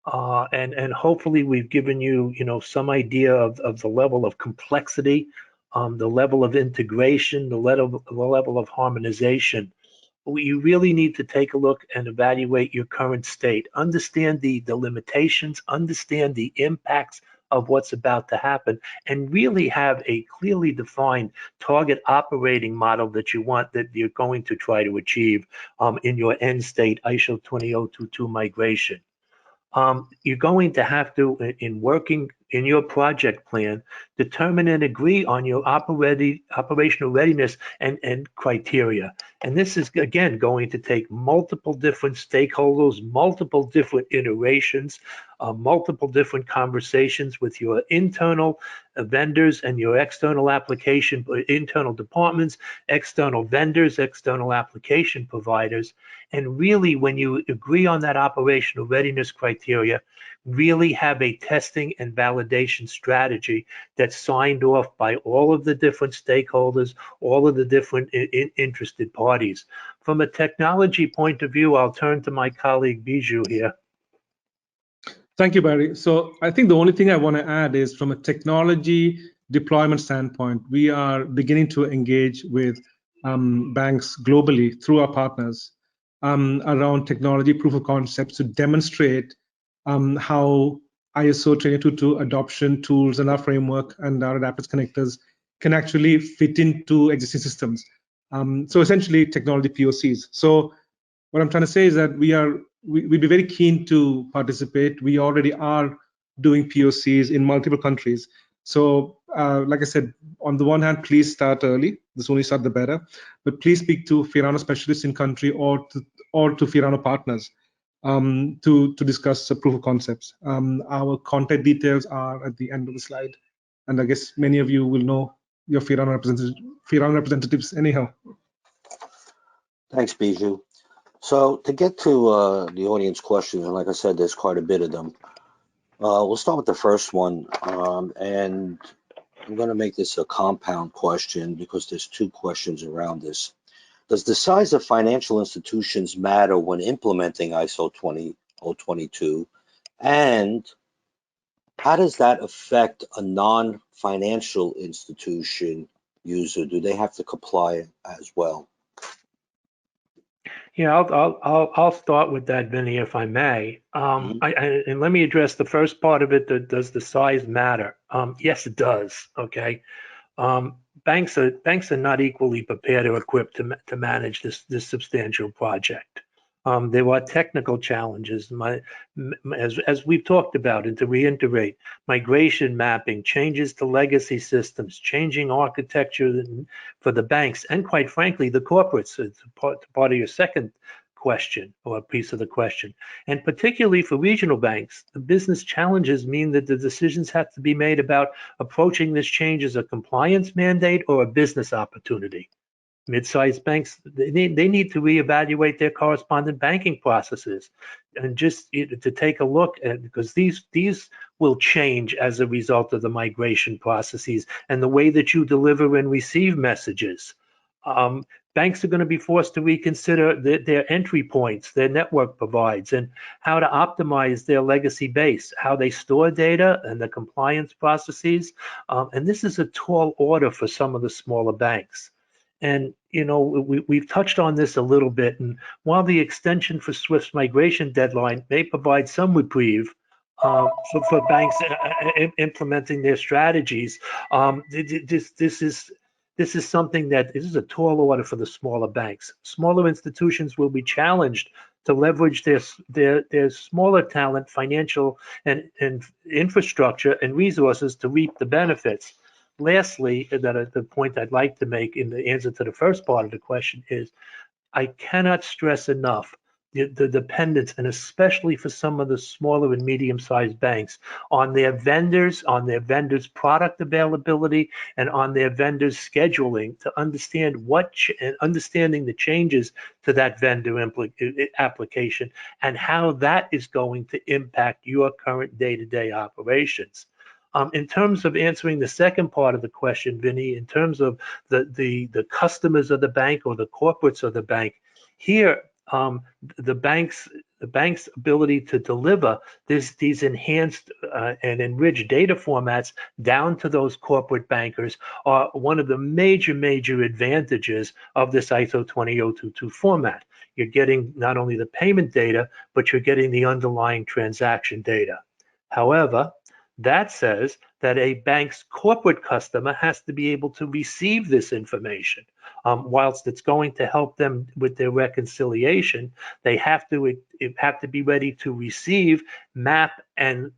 And hopefully we've given you, some idea of the level of complexity, the level of integration, the level of harmonization. You really need to take a look and evaluate your current state, understand the limitations, understand the impacts of what's about to happen, and really have a clearly defined target operating model that you're going to try to achieve in your end state ISO 20022 migration. You're going to have to, in working in your project plan, determine and agree on your operational readiness and criteria. And this is, again, going to take multiple different stakeholders, multiple different iterations, multiple different conversations with your internal vendors and your external internal departments, external vendors, external application providers. And really, when you agree on that operational readiness criteria, really have a testing and validation strategy that's signed off by all of the different stakeholders, all of the different interested parties. From a technology point of view, I'll turn to my colleague Bijou here. Thank you, Barry. So I think the only thing I want to add is, from a technology deployment standpoint, we are beginning to engage with banks globally through our partners around technology proof of concepts to demonstrate how ISO 222 adoption tools and our framework and our adapters connectors can actually fit into existing systems. So essentially technology POCs. So what I'm trying to say is that we'd be very keen to participate. We already are doing POCs in multiple countries. So like I said, on the one hand, please start early. The sooner you start, the better. But please speak to Firano specialists in country or to Firano partners to discuss the proof of concepts. Our contact details are at the end of the slide. And I guess many of you will know your Firano representatives anyhow. Thanks, Biju. So to get to the audience questions, and like I said, there's quite a bit of them. We'll start with the first one, and I'm going to make this a compound question because there's two questions around this. Does the size of financial institutions matter when implementing ISO 20022? And how does that affect a non-financial institution user? Do they have to comply as well? Yeah, I'll start with that, Vinny, if I may. And let me address the first part of it. Does the size matter? Yes, it does. Okay. Banks are not equally prepared or equipped to manage this substantial project. There are technical challenges, as we've talked about, and to reiterate, migration mapping, changes to legacy systems, changing architecture for the banks, and quite frankly, the corporates. It's part of your second question or a piece of the question. And particularly for regional banks, the business challenges mean that the decisions have to be made about approaching this change as a compliance mandate or a business opportunity. Mid-sized banks, they need to reevaluate their correspondent banking processes and just to take a look at, because these will change as a result of the migration processes and the way that you deliver and receive messages. Banks are going to be forced to reconsider their entry points, their network provides, and how to optimize their legacy base, how they store data and the compliance processes. And this is a tall order for some of the smaller banks. And, you know, we've touched on this a little bit. And while the extension for SWIFT's migration deadline may provide some reprieve for banks implementing their strategies, this is something that is a tall order for the smaller banks. Smaller institutions will be challenged to leverage their smaller talent, financial and infrastructure and resources to reap the benefits. Lastly, the point I'd like to make in the answer to the first part of the question is, I cannot stress enough the dependence, and especially for some of the smaller and medium-sized banks, on their vendors product availability, and on their vendors scheduling to understand understanding the changes to that vendor application and how that is going to impact your current day-to-day operations. In terms of answering the second part of the question, Vinny, in terms of the customers of the bank or the corporates of the bank, here the bank's ability to deliver these enhanced and enriched data formats down to those corporate bankers are one of the major advantages of this ISO 20022 format. You're getting not only the payment data, but you're getting the underlying transaction data. However, that says that a bank's corporate customer has to be able to receive this information. Whilst it's going to help them with their reconciliation, they have to be ready to receive, map, and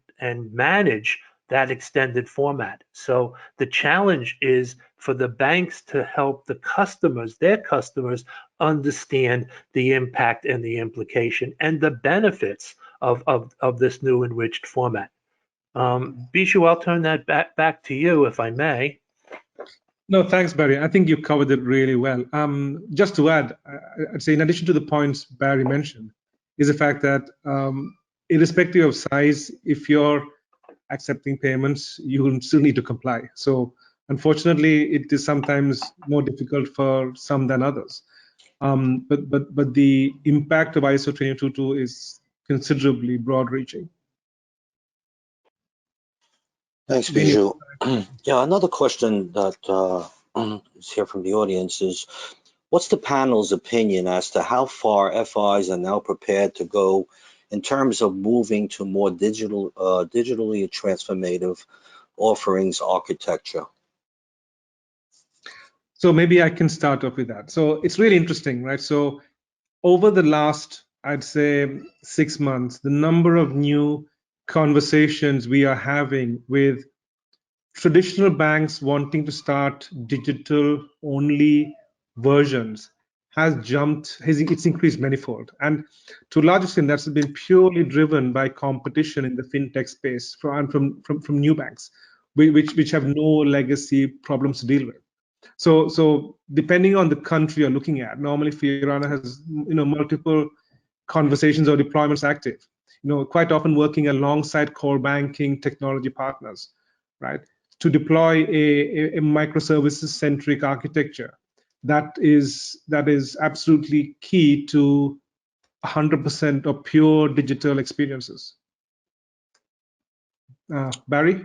manage that extended format. So the challenge is for the banks to help the customers, their customers, understand the impact and the implication and the benefits of this new enriched format. Biju, I'll turn that back to you, if I may. No, thanks, Barry. I think you covered it really well. Just to add, I'd say in addition to the points Barry mentioned, is the fact that irrespective of size, if you're accepting payments, you will still need to comply. So unfortunately, it is sometimes more difficult for some than others. But the impact of ISO 20022 is considerably broad-reaching. Thanks, Biju. Yeah, another question that is here from the audience is, what's the panel's opinion as to how far FIs are now prepared to go in terms of moving to more digitally transformative offerings architecture? So maybe I can start off with that. So it's really interesting, right? So over the last, I'd say, 6 months, the number of new conversations we are having with traditional banks wanting to start digital only versions it's increased manifold. And to a large extent, that's been purely driven by competition in the fintech space from new banks, which have no legacy problems to deal with. So depending on the country you're looking at, normally Fiorana has multiple conversations or deployments active. Quite often working alongside core banking technology partners, right, to deploy a microservices centric architecture that is absolutely key to 100% of pure digital experiences. Barry?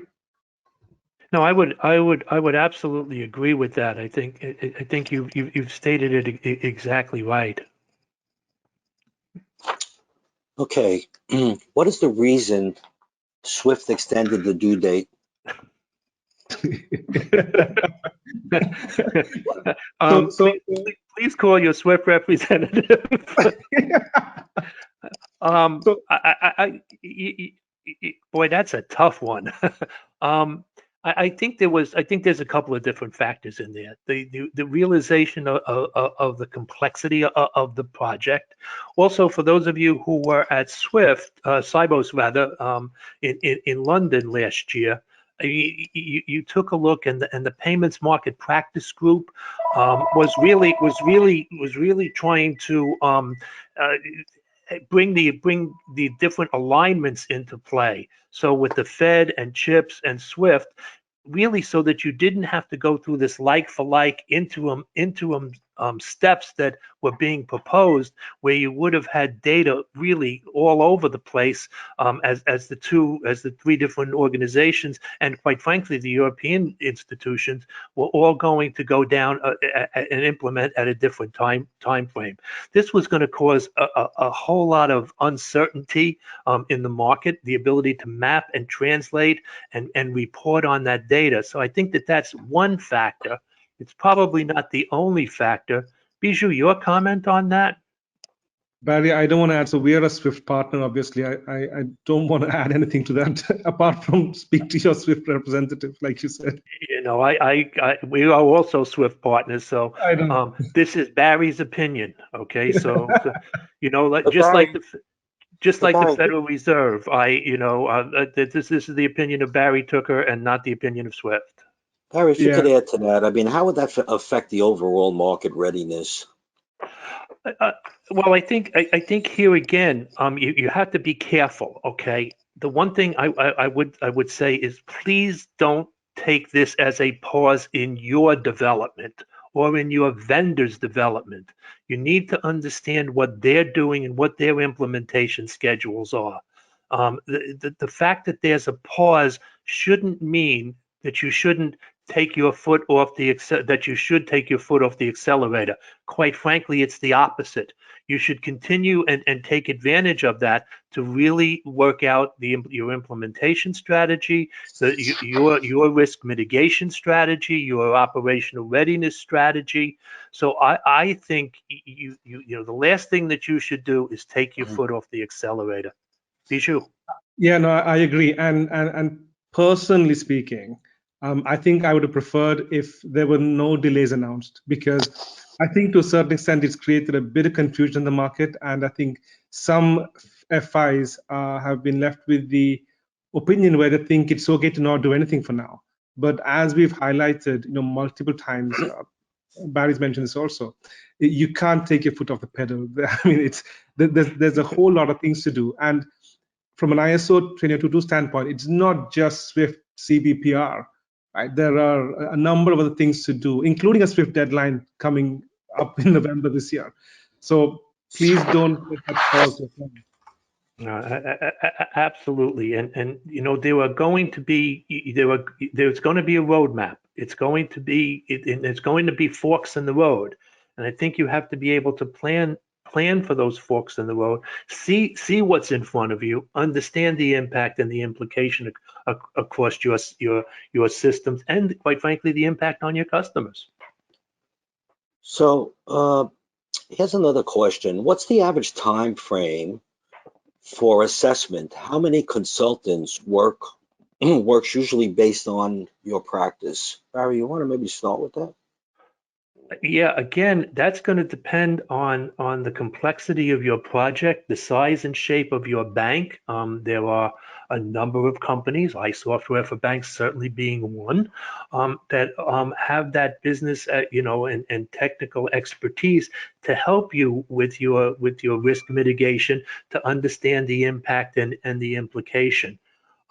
No, I would absolutely agree with that. I think you've stated it exactly right. Okay, what is the reason SWIFT extended the due date? Please call your SWIFT representative. Boy, that's a tough one. I think there's a couple of different factors in there. The realization of the complexity of the project. Also, for those of you who were at Sibos rather, in London last year, you took a look, and the payments market practice group was really trying to bring the different alignments into play. So with the Fed and CHIPS and SWIFT, really so that you didn't have to go through this like for like interim steps that were being proposed, where you would have had data really all over the place, as the three different organizations, and quite frankly the European institutions, were all going to go down and implement at a different time frame. This was going to cause a whole lot of uncertainty in the market, the ability to map and translate and report on that data. So I think that's one factor. It's probably not the only factor. Bijou, your comment on that? Barry, I don't want to add. So we are a SWIFT partner, obviously. I don't want to add anything to that apart from speak to your SWIFT representative, like you said. We are also SWIFT partners. So this is Barry's opinion. Okay, so just like the Federal Reserve, this is the opinion of Barry Tooker and not the opinion of SWIFT. Barry, if you could add to that, I mean, how would that affect the overall market readiness? Well, I think here again, you have to be careful. Okay, the one thing I would say is, please don't take this as a pause in your development or in your vendor's development. You need to understand what they're doing and what their implementation schedules are. The fact that there's a pause shouldn't mean that you shouldn't take your foot off that you should take your foot off the accelerator. Quite frankly, it's the opposite. You should continue and take advantage of that to really work out your implementation strategy, your risk mitigation strategy, your operational readiness strategy. So I think the last thing that you should do is take your foot off the accelerator. Bijou? Yeah, no, I agree. And personally speaking, I think I would have preferred if there were no delays announced, because I think to a certain extent it's created a bit of confusion in the market, and I think some FIs have been left with the opinion where they think it's okay to not do anything for now. But as we've highlighted, multiple times, Barry's mentioned this also, you can't take your foot off the pedal. I mean, there's a whole lot of things to do, and from an ISO 20022 standpoint, it's not just SWIFT CBPR. Right? There are a number of other things to do, including a SWIFT deadline coming up in November this year. So please don't let that pause. Absolutely, and there's going to be a roadmap. It's going to be forks in the road, and I think you have to be able to plan plan for those forks in the road, see what's in front of you, understand the impact and the implication across your systems, and quite frankly, the impact on your customers. So here's another question. What's the average time frame for assessment? How many consultants works usually based on your practice? Barry, you want to maybe start with that? Yeah, again, that's going to depend on the complexity of your project, the size and shape of your bank. There are a number of companies, iSoftware for Banks certainly being one, that have that business, and technical expertise to help you with your risk mitigation, to understand the impact and the implication.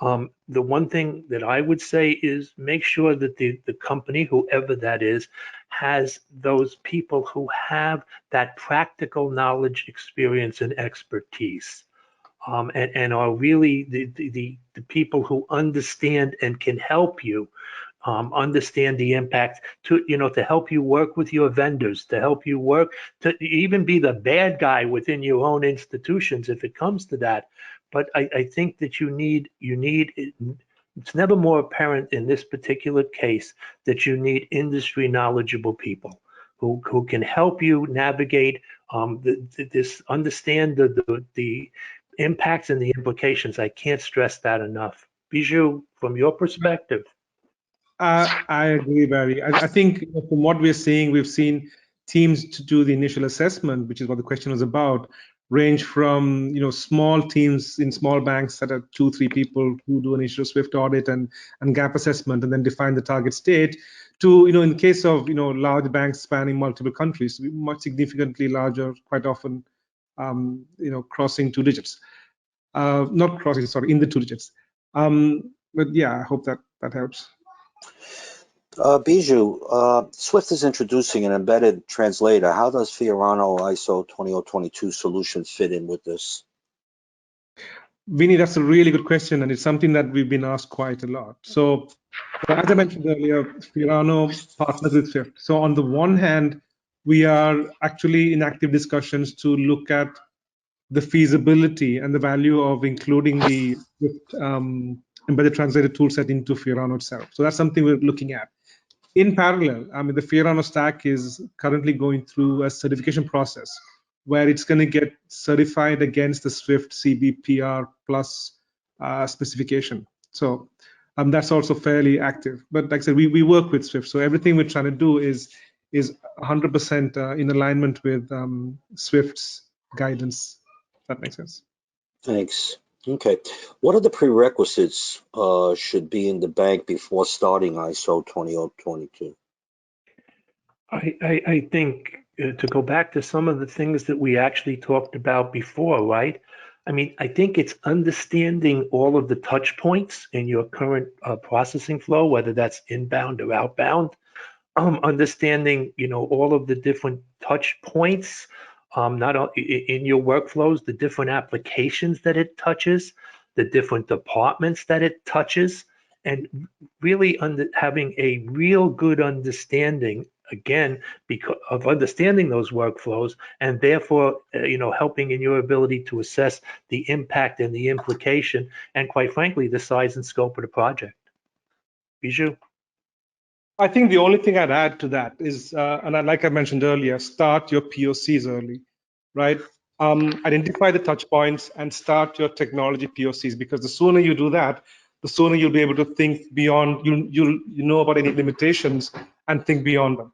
The one thing that I would say is make sure that the company, whoever that is, has those people who have that practical knowledge, experience, and expertise, and are really the people who understand and can help you understand the impact, to help you work with your vendors, to help you work, to even be the bad guy within your own institutions if it comes to that. But I think that you need, it's never more apparent in this particular case that you need industry knowledgeable people who can help you navigate understand the impacts and the implications. I can't stress that enough. Bijou, from your perspective. I agree, Barry. I think from what we're seeing, we've seen teams to do the initial assessment, which is what the question was about, range from small teams in small banks that are 2-3 people who do an initial SWIFT audit and gap assessment and then define the target state, to in the case of large banks spanning multiple countries, much significantly larger, quite often crossing 2 digits, not crossing, sorry, in the 2 digits. But yeah, I hope that helps. Bijou, Swift is introducing an embedded translator. How does Fiorano ISO 20022 solution fit in with this? Vinny, that's a really good question, and it's something that we've been asked quite a lot. So as I mentioned earlier, Fiorano partners with Swift. So on the one hand, we are actually in active discussions to look at the feasibility and the value of including the embedded translator toolset into Fiorano itself. So that's something we're looking at. In parallel, the Fiorano stack is currently going through a certification process where it's going to get certified against the Swift CBPR plus specification. So that's also fairly active. But like I said, we work with Swift. So everything we're trying to do is 100% in alignment with Swift's guidance. If that makes sense. Thanks. Okay. What are the prerequisites should be in the bank before starting ISO 20022? I think to go back to some of the things that we actually talked about before, right? I think it's understanding all of the touch points in your current processing flow, whether that's inbound or outbound. Understanding, all of the different touch points, not in your workflows, the different applications that it touches, the different departments that it touches, and really having a real good understanding, again, because of understanding those workflows, and therefore, helping in your ability to assess the impact and the implication, and quite frankly, the size and scope of the project. Bijou? I think the only thing I'd add to that is, like I mentioned earlier, start your POCs early, right? Identify the touch points and start your technology POCs, because the sooner you do that, the sooner you'll be able to think beyond, you'll know about any limitations and think beyond them.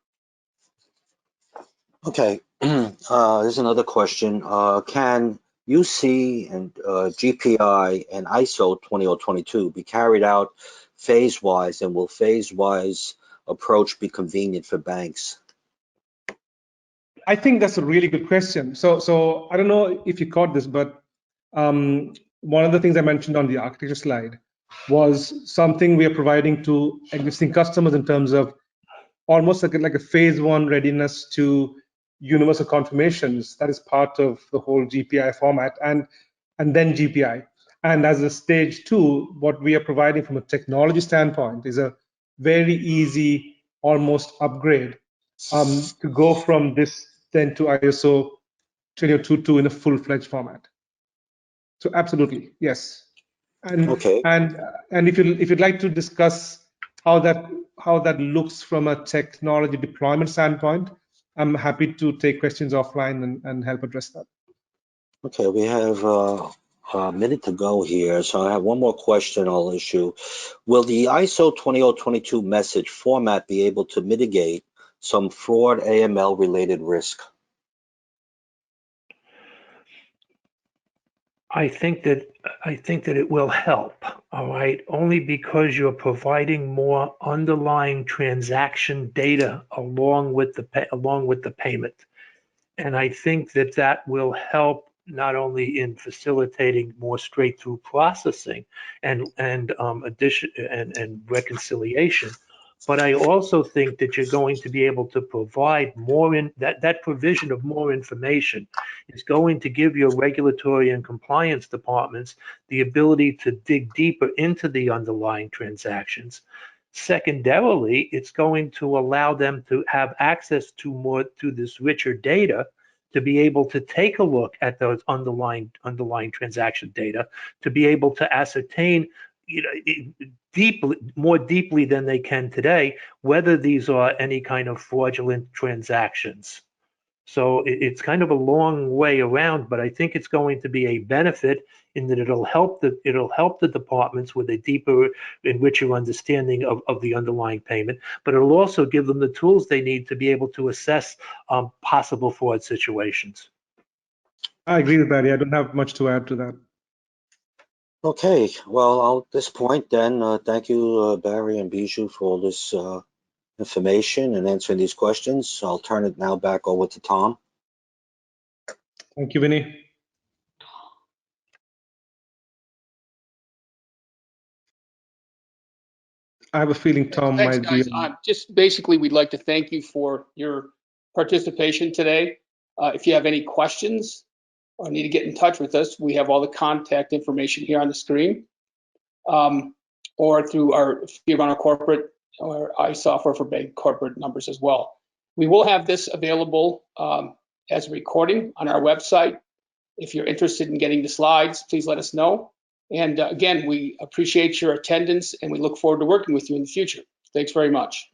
Okay, there's another question. Can UC and GPI and ISO 20022 be carried out phase-wise, and will phase-wise approach be convenient for banks? I think that's a really good question. So I don't know if you caught this, but one of the things I mentioned on the architecture slide was something we are providing to existing customers in terms of almost like a phase 1 readiness to universal confirmations. That is part of the whole GPI format, and then GPI. And as a stage 2, what we are providing from a technology standpoint is a very easy, almost upgrade to go from this then to ISO 20022 in a full-fledged format. So absolutely, yes. And Okay. and if you'd like to discuss how that looks from a technology deployment standpoint, I'm happy to take questions offline and help address that. Okay, we have a minute to go here, so I have one more question I'll issue. Will the ISO 20022 message format be able to mitigate some fraud AML related risk? I think that it will help, all right, only because you're providing more underlying transaction data along with the payment. And I think that will help not only in facilitating more straight-through processing and addition and reconciliation, but I also think that you're going to be able to provide more that provision of more information is going to give your regulatory and compliance departments the ability to dig deeper into the underlying transactions. Secondarily, it's going to allow them to have access to this richer data to be able to take a look at those underlying transaction data, to be able to ascertain, more deeply than they can today, whether these are any kind of fraudulent transactions. So it's kind of a long way around, but I think it's going to be a benefit in that it'll help the departments with a deeper and richer understanding of the underlying payment, but it'll also give them the tools they need to be able to assess possible fraud situations. I agree with Barry. I don't have much to add to that. Okay, well, at this point then, thank you, Barry and Bijou, for all this information and answering these questions. I'll turn it now back over to Tom. Thank you, Vinny. I have a feeling Tom Thanks, might be. guys. Just basically, we'd like to thank you for your participation today. If you have any questions or need to get in touch with us, we have all the contact information here on the screen, or through our corporate or iSoftware for Bank corporate numbers as well. We will have this available as a recording on our website. If you're interested in getting the slides, please let us know. And again, we appreciate your attendance and we look forward to working with you in the future. Thanks very much.